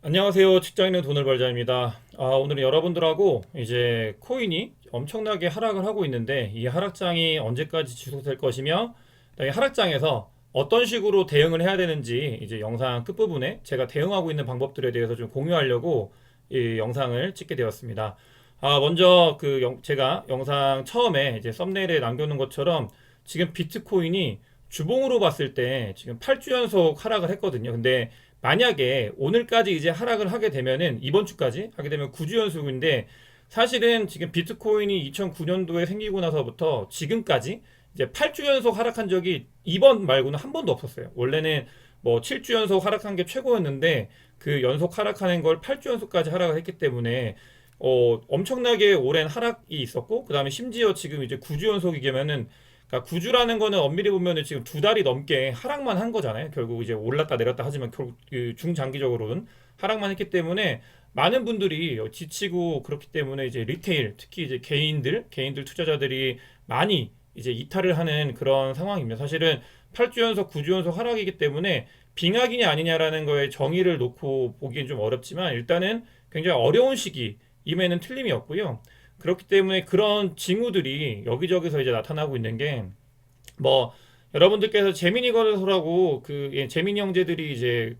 안녕하세요. 직장인은 돈을 벌자입니다. 오늘은 여러분들하고 이제 코인이 엄청나게 하락을 하고 있는데 이 하락장이 언제까지 지속될 것이며 이 하락장에서 어떤 식으로 대응을 해야 되는지 이제 영상 끝부분에 제가 대응하고 있는 방법들에 대해서 좀 공유하려고 이 영상을 찍게 되었습니다. 먼저 제가 영상 처음에 이제 썸네일에 남겨놓은 것처럼 지금 비트코인이 주봉으로 봤을 때 지금 8주 연속 하락을 했거든요. 근데 만약에 오늘까지 이제 하락을 하게 되면은 이번 주까지 하게 되면 9주 연속인데 사실은 지금 비트코인이 2009년도에 생기고 나서부터 지금까지 이제 8주 연속 하락한 적이 이번 말고는 한 번도 없었어요. 원래는 뭐 7주 연속 하락한 게 최고였는데 그 연속 하락하는 걸 8주 연속까지 하락을 했기 때문에 엄청나게 오랜 하락이 있었고 그다음에 심지어 지금 이제 9주 연속이면은 그러니까 9주라는 거는 엄밀히 보면은 지금 두 달이 넘게 하락만 한 거잖아요. 결국 이제 올랐다 내렸다 하지만 결국 그 중장기적으로는 하락만 했기 때문에 많은 분들이 지치고 그렇기 때문에 이제 리테일 특히 이제 개인들 투자자들이 많이 이제 이탈을 하는 그런 상황입니다. 사실은 8주 연속 9주 연속 하락이기 때문에 빙하기냐 아니냐라는 거에 정의를 놓고 보기엔 좀 어렵지만 일단은 굉장히 어려운 시기임에는 틀림이 없고요. 그렇기 때문에 그런 징후들이 여기저기서 이제 나타나고 있는 게 뭐 여러분들께서 재미니 거래소라고 재미니 형제들이 이제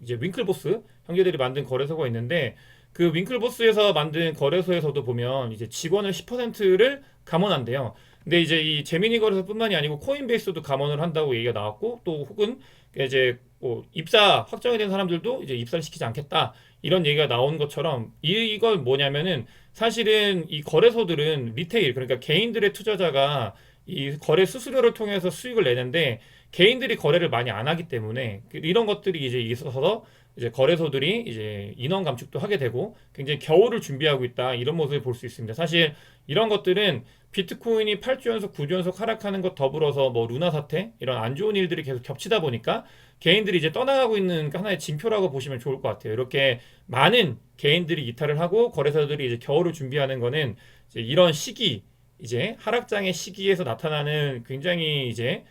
윙클보스 형제들이 만든 거래소가 있는데 그 윙클보스에서 만든 거래소에서도 보면 이제 직원을 10%를 감원한대요. 근데 이제 이 재미니 거래소뿐만이 아니고 코인베이스도 감원을 한다고 얘기가 나왔고 또 혹은 이제 뭐 입사 확정이 된 사람들도 이제 입사를 시키지 않겠다 이런 얘기가 나온 것처럼 이걸 뭐냐면은 사실은 이 거래소들은 리테일 그러니까 개인들의 투자자가 이 거래 수수료를 통해서 수익을 내는데 개인들이 거래를 많이 안 하기 때문에 이런 것들이 이제 있어서 이제 거래소들이 이제 인원 감축도 하게 되고 굉장히 겨울을 준비하고 있다 이런 모습을 볼 수 있습니다. 사실 이런 것들은 비트코인이 8주 연속 9주 연속 하락하는 것 더불어서 뭐 루나 사태 이런 안 좋은 일들이 계속 겹치다 보니까 개인들이 이제 떠나가고 있는 하나의 징표라고 보시면 좋을 것 같아요. 이렇게 많은 개인들이 이탈을 하고 거래소들이 이제 겨울을 준비하는 거는 이제 이런 시기 이제 하락장의 시기에서 나타나는 굉장히 이제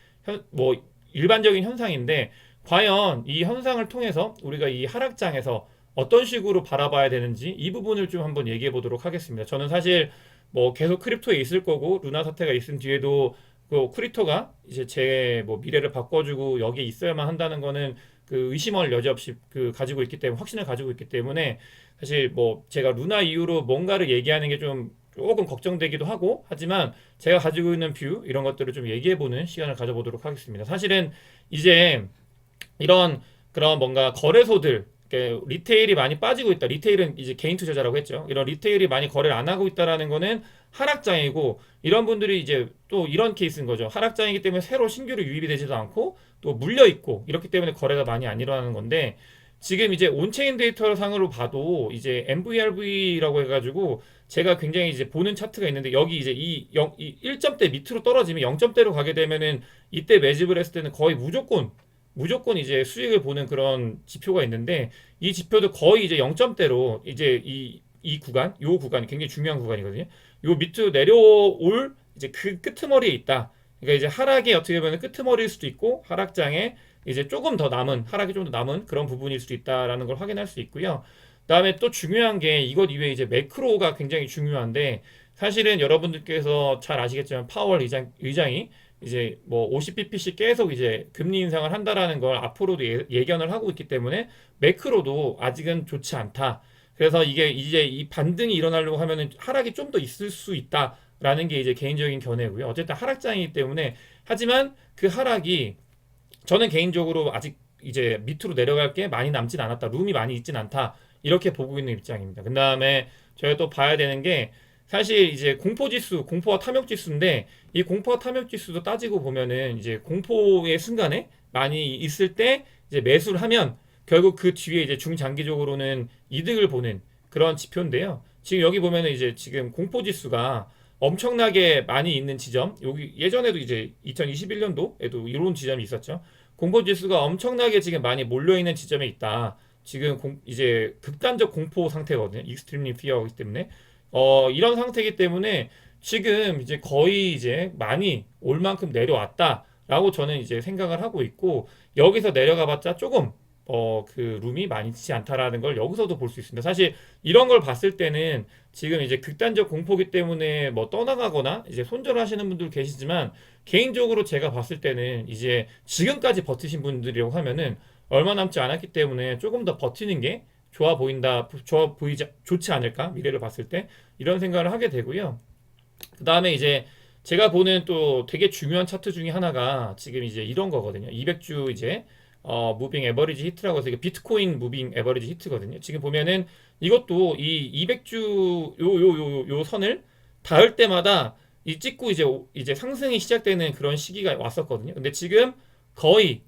뭐 일반적인 현상인데 과연 이 현상을 통해서 우리가 이 하락장에서 어떤 식으로 바라봐야 되는지 이 부분을 좀 한번 얘기해 보도록 하겠습니다. 저는 사실 뭐 계속 크립토에 있을 거고 루나 사태가 있은 뒤에도 그 크립토가 이제 제 뭐 미래를 바꿔주고 여기에 있어야만 한다는 거는 그 의심할 여지 없이 그 가지고 있기 때문에 확신을 가지고 있기 때문에 사실 뭐 제가 루나 이후로 뭔가를 얘기하는 게 좀 조금 걱정되기도 하고 하지만 제가 가지고 있는 뷰 이런 것들을 좀 얘기해보는 시간을 가져보도록 하겠습니다. 사실은 이제 이런 그런 뭔가 거래소들 리테일이 많이 빠지고 있다. 리테일은 이제 개인 투자자라고 했죠. 이런 리테일이 많이 거래를 안 하고 있다라는 거는 하락장이고 이런 분들이 이제 또 이런 케이스인 거죠. 하락장이기 때문에 새로 신규로 유입이 되지도 않고 또 물려 있고 이렇기 때문에 거래가 많이 안 일어나는 건데 지금 이제 온체인 데이터 상으로 봐도 이제 MVRV라고 해가지고 제가 굉장히 이제 보는 차트가 있는데 여기 이제 이 1점대 밑으로 떨어지면 0점대로 가게 되면은 이때 매집을 했을 때는 거의 무조건 이제 수익을 보는 그런 지표가 있는데 이 지표도 거의 이제 0점대로 이제 요 구간이 굉장히 중요한 구간이거든요. 요 밑으로 내려올 이제 그 끄트머리에 있다. 그러니까 이제 하락이 어떻게 보면 끄트머리일 수도 있고 하락장에 이제 조금 더 남은 하락이 좀 더 남은 그런 부분일 수도 있다라는 걸 확인할 수 있고요. 그다음에 또 중요한 게 이것 이외에 이제 매크로가 굉장히 중요한데 사실은 여러분들께서 잘 아시겠지만 파월 의장이 이제 뭐 50bp씩 계속 이제 금리 인상을 한다라는 걸 앞으로도 예견을 하고 있기 때문에 매크로도 아직은 좋지 않다. 그래서 이게 이제 이 반등이 일어나려고 하면은 하락이 좀 더 있을 수 있다라는 게 이제 개인적인 견해고요. 어쨌든 하락장이기 때문에 하지만 그 하락이 저는 개인적으로 아직 이제 밑으로 내려갈 게 많이 남진 않았다. 룸이 많이 있진 않다. 이렇게 보고 있는 입장입니다. 그 다음에 저희가 또 봐야 되는 게 사실 이제 공포지수, 공포와 탐욕지수인데 이 공포와 탐욕지수도 따지고 보면은 이제 공포의 순간에 많이 있을 때 이제 매수를 하면 결국 그 뒤에 이제 중장기적으로는 이득을 보는 그런 지표인데요. 지금 여기 보면은 이제 지금 공포지수가 엄청나게 많이 있는 지점, 여기 예전에도 이제 2021년도에도 이런 지점이 있었죠. 공포지수가 엄청나게 지금 많이 몰려있는 지점에 있다. 지금 이제 극단적 공포 상태거든요. 익스트림리 피어이기 때문에 이런 상태이기 때문에 지금 이제 거의 이제 많이 올 만큼 내려왔다라고 저는 이제 생각을 하고 있고 여기서 내려가봤자 조금 그 룸이 많지 않다라는 걸 여기서도 볼 수 있습니다. 사실 이런 걸 봤을 때는 지금 이제 극단적 공포기 때문에 뭐 떠나가거나 이제 손절하시는 분들 계시지만 개인적으로 제가 봤을 때는 이제 지금까지 버티신 분들이라고 하면은 얼마 남지 않았기 때문에 조금 더 버티는 게 좋지 않을까 미래를 봤을 때 이런 생각을 하게 되고요. 그 다음에 이제 제가 보는 또 되게 중요한 차트 중에 하나가 지금 이제 이런 거거든요. 200주 이제 무빙 에버리지 히트라고 해서 이게 비트코인 무빙 에버리지 히트거든요. 지금 보면은 이것도 이 200주 요 선을 닿을 때마다 이 찍고 이제 상승이 시작되는 그런 시기가 왔었거든요. 근데 지금 거의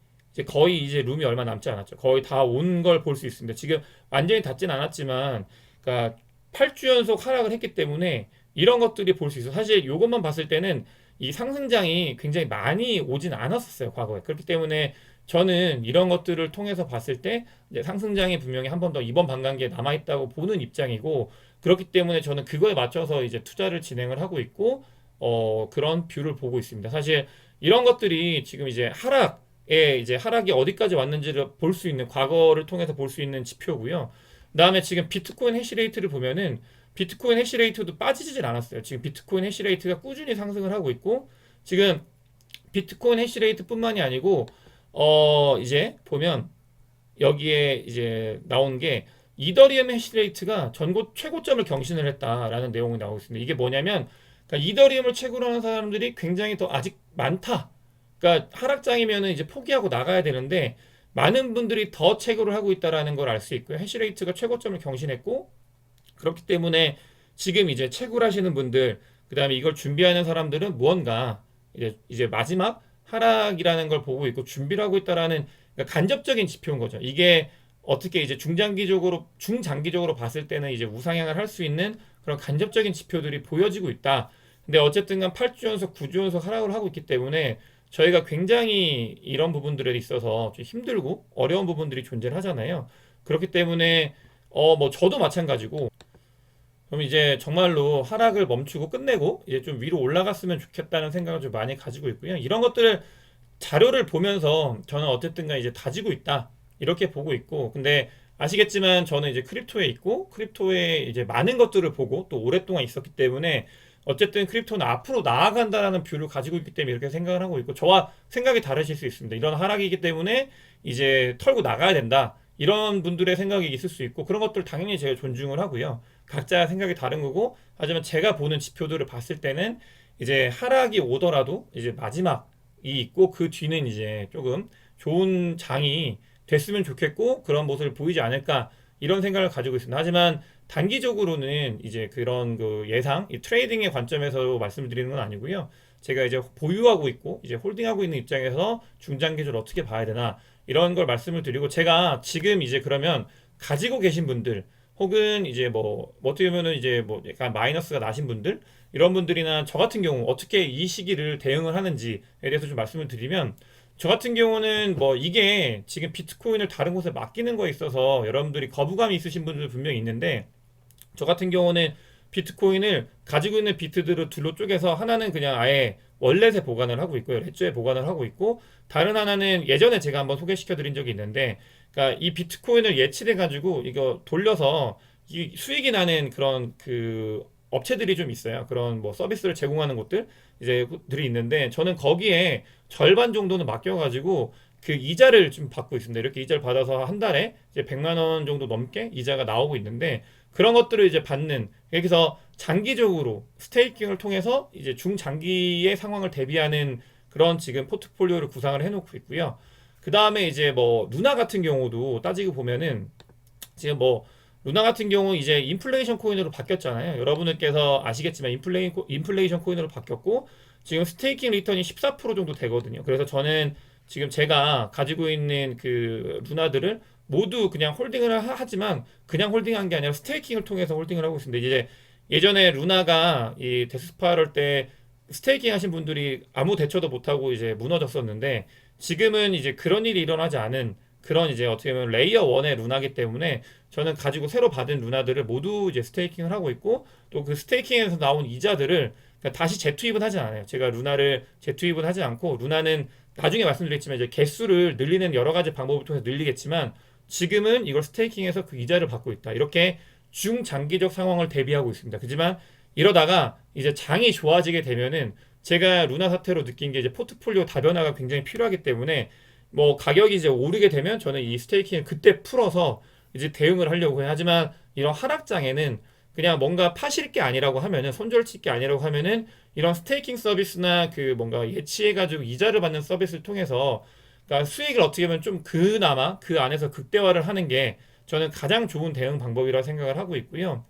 거의 룸이 얼마 남지 않았죠. 거의 다 온 걸 볼 수 있습니다. 지금 완전히 닿진 않았지만 그러니까 8주 연속 하락을 했기 때문에 이런 것들이 볼 수 있어요. 사실 이것만 봤을 때는 이 상승장이 굉장히 많이 오진 않았었어요, 과거에. 그렇기 때문에 저는 이런 것들을 통해서 봤을 때 이제 상승장이 분명히 한 번 더 이번 반감기에 남아있다고 보는 입장이고, 그렇기 때문에 저는 그거에 맞춰서 이제 투자를 진행을 하고 있고, 그런 뷰를 보고 있습니다. 사실 이런 것들이 지금 이제 하락이 어디까지 왔는지를 볼 수 있는, 과거를 통해서 볼 수 있는 지표고요. 그다음에 지금 비트코인 해시레이트를 보면은 비트코인 해시레이트도 빠지질 않았어요. 지금 비트코인 해시레이트가 꾸준히 상승을 하고 있고, 지금 비트코인 해시레이트뿐만이 아니고 이제 보면 여기에 이제 나온 게 이더리움 해시레이트가 전고 최고점을 경신을 했다라는 내용이 나오고 있습니다. 이게 뭐냐면 그러니까 이더리움을 채굴 하는 사람들이 굉장히 더 아직 많다. 그러니까 하락장이면은 이제 포기하고 나가야 되는데 많은 분들이 더 채굴을 하고 있다라는 걸 알 수 있고요. 해시레이트가 최고점을 경신했고, 그렇기 때문에 지금 이제 채굴하시는 분들, 그다음에 이걸 준비하는 사람들은 무언가 이제 마지막 하락이라는 걸 보고 있고 준비를 하고 있다라는, 그러니까 간접적인 지표인 거죠. 이게 어떻게 이제 중장기적으로 봤을 때는 이제 우상향을 할 수 있는 그런 간접적인 지표들이 보여지고 있다. 근데 어쨌든 간 8주 연속, 9주 연속 하락을 하고 있기 때문에 저희가 굉장히 이런 부분들에 있어서 좀 힘들고 어려운 부분들이 존재를 하잖아요. 그렇기 때문에 뭐 저도 마찬가지고, 그럼 이제 정말로 하락을 멈추고 끝내고 이제 좀 위로 올라갔으면 좋겠다는 생각을 좀 많이 가지고 있고요. 이런 것들을 자료를 보면서 저는 어쨌든가 이제 다지고 있다, 이렇게 보고 있고, 근데 아시겠지만 저는 이제 크립토에 있고 크립토에 이제 많은 것들을 보고 또 오랫동안 있었기 때문에 어쨌든 크립토는 앞으로 나아간다라는 뷰를 가지고 있기 때문에 이렇게 생각을 하고 있고, 저와 생각이 다르실 수 있습니다. 이런 하락이기 때문에 이제 털고 나가야 된다, 이런 분들의 생각이 있을 수 있고, 그런 것들 당연히 제가 존중을 하고요. 각자 생각이 다른 거고, 하지만 제가 보는 지표들을 봤을 때는 이제 하락이 오더라도 이제 마지막이 있고 그 뒤는 이제 조금 좋은 장이 됐으면 좋겠고 그런 모습을 보이지 않을까, 이런 생각을 가지고 있습니다. 하지만 단기적으로는 이제 그런 그 예상, 이 트레이딩의 관점에서 말씀을 드리는 건 아니고요. 제가 이제 보유하고 있고 이제 홀딩하고 있는 입장에서 중장기적으로 어떻게 봐야 되나, 이런 걸 말씀을 드리고, 제가 지금 이제 그러면 가지고 계신 분들, 혹은 이제 뭐 어떻게 보면은 이제 뭐 약간 마이너스가 나신 분들, 이런 분들이나 저 같은 경우 어떻게 이 시기를 대응을 하는지에 대해서 좀 말씀을 드리면, 저 같은 경우는 뭐 이게 지금 비트코인을 다른 곳에 맡기는 거에 있어서 여러분들이 거부감이 있으신 분들 분명히 있는데, 저 같은 경우는 비트코인을 가지고 있는 비트들을 둘로 쪼개서 하나는 그냥 아예 월렛에 보관을 하고 있고요. 레저에 보관을 하고 있고, 다른 하나는 예전에 제가 한번 소개시켜 드린 적이 있는데, 그러니까 이 비트코인을 예치돼 가지고 이거 돌려서 이 수익이 나는 그런 그 업체들이 좀 있어요. 그런 뭐 서비스를 제공하는 곳들 이제 들이 있는데, 저는 거기에 절반 정도는 맡겨 가지고 그 이자를 좀 받고 있습니다. 이렇게 이자를 받아서 한 달에 이제 100만 원 정도 넘게 이자가 나오고 있는데, 그런 것들을 이제 받는, 여기서 장기적으로 스테이킹을 통해서 이제 중장기의 상황을 대비하는 그런 지금 포트폴리오를 구상을 해놓고 있고요. 그 다음에 이제 뭐 루나 같은 경우도 따지고 보면은 지금 뭐 루나 같은 경우 이제 인플레이션 코인으로 바뀌었잖아요. 여러분들께서 아시겠지만 인플레이션 코인으로 바뀌었고, 지금 스테이킹 리턴이 14% 정도 되거든요. 그래서 저는 지금 제가 가지고 있는 그 루나들을 모두 그냥 홀딩을 하지만, 그냥 홀딩한 게 아니라 스테이킹을 통해서 홀딩을 하고 있습니다. 이제 예전에 루나가 이 데스스파럴 때 스테이킹 하신 분들이 아무 대처도 못하고 이제 무너졌었는데, 지금은 이제 그런 일이 일어나지 않은 그런 이제 어떻게 보면 레이어 1의 루나기 때문에 저는 가지고 새로 받은 루나들을 모두 이제 스테이킹을 하고 있고, 또 그 스테이킹에서 나온 이자들을 그러니까 다시 재투입은 하지 않아요. 제가 루나를 재투입은 하지 않고, 루나는 나중에 말씀드리겠지만 이제 개수를 늘리는 여러 가지 방법을 통해서 늘리겠지만 지금은 이걸 스테이킹해서 그 이자를 받고 있다. 이렇게 중장기적 상황을 대비하고 있습니다. 그지만 이러다가 이제 장이 좋아지게 되면은 제가 루나 사태로 느낀 게 이제 포트폴리오 다변화가 굉장히 필요하기 때문에 뭐 가격이 이제 오르게 되면 저는 이 스테이킹을 그때 풀어서 이제 대응을 하려고 해요. 하지만 이런 하락장에는 그냥 뭔가 파실 게 아니라고 하면은 손절칠 게 아니라고 하면은 이런 스테이킹 서비스나 그 뭔가 예치해가지고 이자를 받는 서비스를 통해서 그러니까 수익을 어떻게 보면 좀 그나마 그 안에서 극대화를 하는 게 저는 가장 좋은 대응 방법이라 생각을 하고 있고요.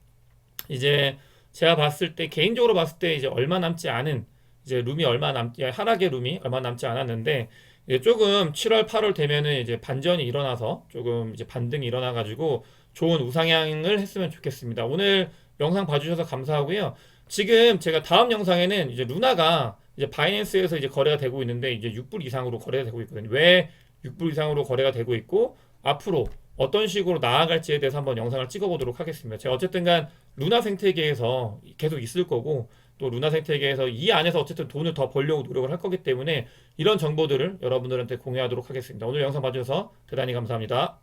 이제 제가 봤을 때 개인적으로 봤을 때 이제 얼마 남지 않은 이제 룸이 얼마 남지 하락의 룸이 얼마 남지 않았는데 이제 조금 7월 8월 되면은 이제 반전이 일어나서 조금 이제 반등이 일어나 가지고 좋은 우상향을 했으면 좋겠습니다. 오늘 영상 봐주셔서 감사하고요. 지금 제가 다음 영상에는 이제 루나가 이제 바이낸스에서 이제 거래가 되고 있는데 이제 6불 이상으로 거래가 되고 있거든요. 왜 6불 이상으로 거래가 되고 있고 앞으로 어떤 식으로 나아갈지에 대해서 한번 영상을 찍어보도록 하겠습니다. 제가 어쨌든간 루나 생태계에서 계속 있을 거고 또 루나 생태계에서 이 안에서 어쨌든 돈을 더 벌려고 노력을 할 거기 때문에 이런 정보들을 여러분들한테 공유하도록 하겠습니다. 오늘 영상 봐주셔서 대단히 감사합니다.